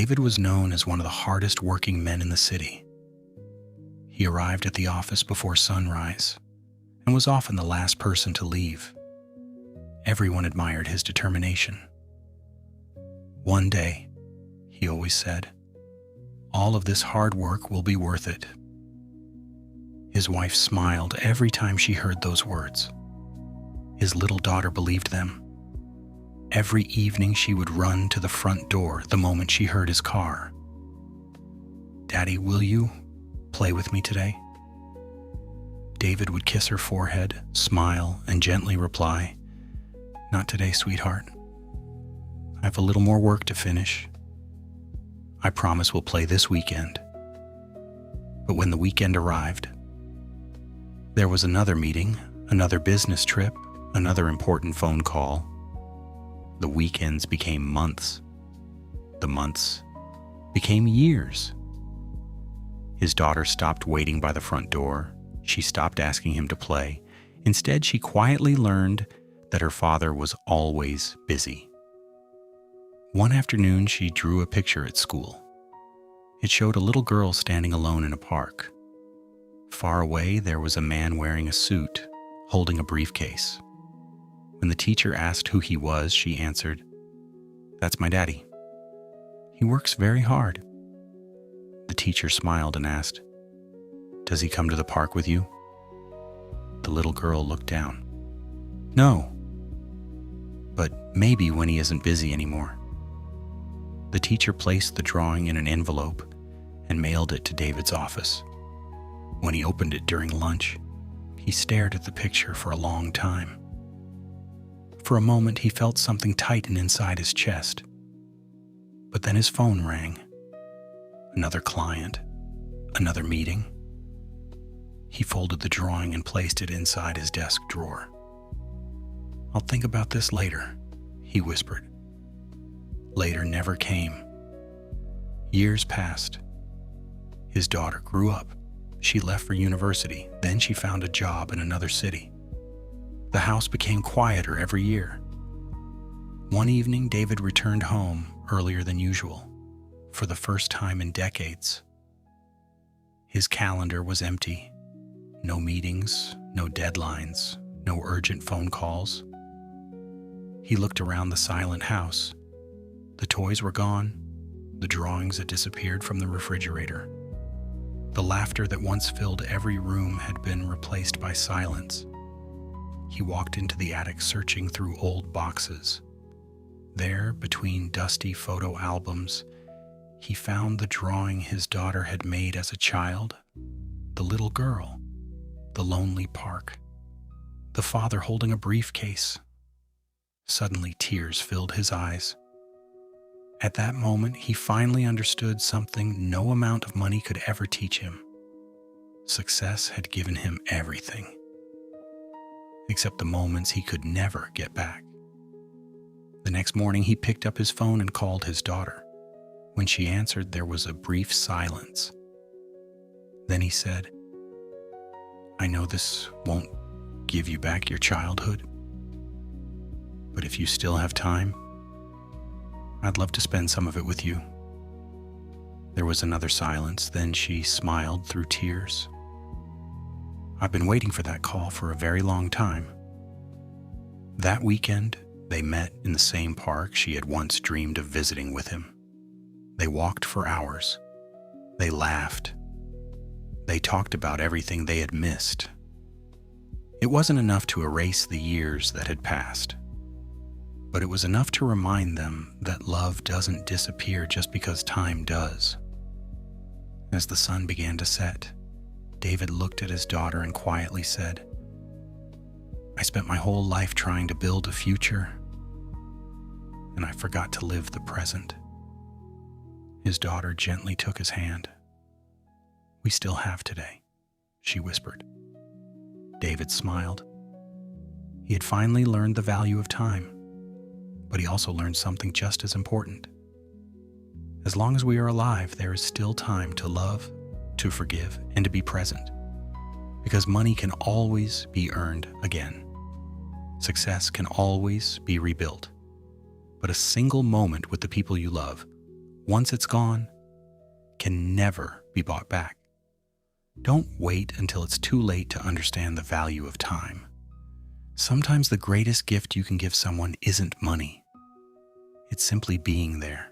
David was known as one of the hardest working men in the city. He arrived at the office before sunrise and was often the last person to leave. Everyone admired his determination. "One day," he always said, "all of this hard work will be worth it." His wife smiled every time she heard those words. His little daughter believed them. Every evening she would run to the front door the moment she heard his car. "Daddy, will you play with me today?" David would kiss her forehead, smile, and gently reply, "Not today, sweetheart. I have a little more work to finish. I promise we'll play this weekend." But when the weekend arrived, there was another meeting, another business trip, another important phone call. The weekends became months. The months became years. His daughter stopped waiting by the front door. She stopped asking him to play. Instead, she quietly learned that her father was always busy. One afternoon, she drew a picture at school. It showed a little girl standing alone in a park. Far away, there was a man wearing a suit, holding a briefcase. When the teacher asked who he was, she answered, "That's my daddy. He works very hard." The teacher smiled and asked, "Does he come to the park with you?" The little girl looked down. "No, but maybe when he isn't busy anymore." The teacher placed the drawing in an envelope and mailed it to David's office. When he opened it during lunch, he stared at the picture for a long time. For a moment, he felt something tighten inside his chest. But then his phone rang. Another client, another meeting. He folded the drawing and placed it inside his desk drawer. "I'll think about this later," he whispered. Later never came. Years passed. His daughter grew up. She left for university. Then she found a job in another city. The house became quieter every year. One evening, David returned home earlier than usual, for the first time in decades. His calendar was empty. No meetings, no deadlines, no urgent phone calls. He looked around the silent house. The toys were gone. The drawings had disappeared from the refrigerator. The laughter that once filled every room had been replaced by silence. He walked into the attic, searching through old boxes. There, between dusty photo albums, he found the drawing his daughter had made as a child. The little girl, the lonely park, the father holding a briefcase. Suddenly, tears filled his eyes. At that moment, he finally understood something no amount of money could ever teach him. Success had given him everything, except the moments he could never get back. The next morning, he picked up his phone and called his daughter. When she answered, there was a brief silence. Then he said, "I know this won't give you back your childhood, but if you still have time, I'd love to spend some of it with you." There was another silence. Then she smiled through tears. "I've been waiting for that call for a very long time." That weekend, they met in the same park she had once dreamed of visiting with him. They walked for hours. They laughed. They talked about everything they had missed. It wasn't enough to erase the years that had passed, but it was enough to remind them that love doesn't disappear just because time does. As the sun began to set, David looked at his daughter and quietly said, "I spent my whole life trying to build a future, and I forgot to live the present." His daughter gently took his hand. "We still have today," she whispered. David smiled. He had finally learned the value of time, but he also learned something just as important. As long as we are alive, there is still time to love, to forgive, and to be present. Because money can always be earned again. Success can always be rebuilt. But a single moment with the people you love once it's gone, can never be bought back. Don't wait until it's too late to understand the value of time. Sometimes the greatest gift you can give someone isn't money. It's simply being there.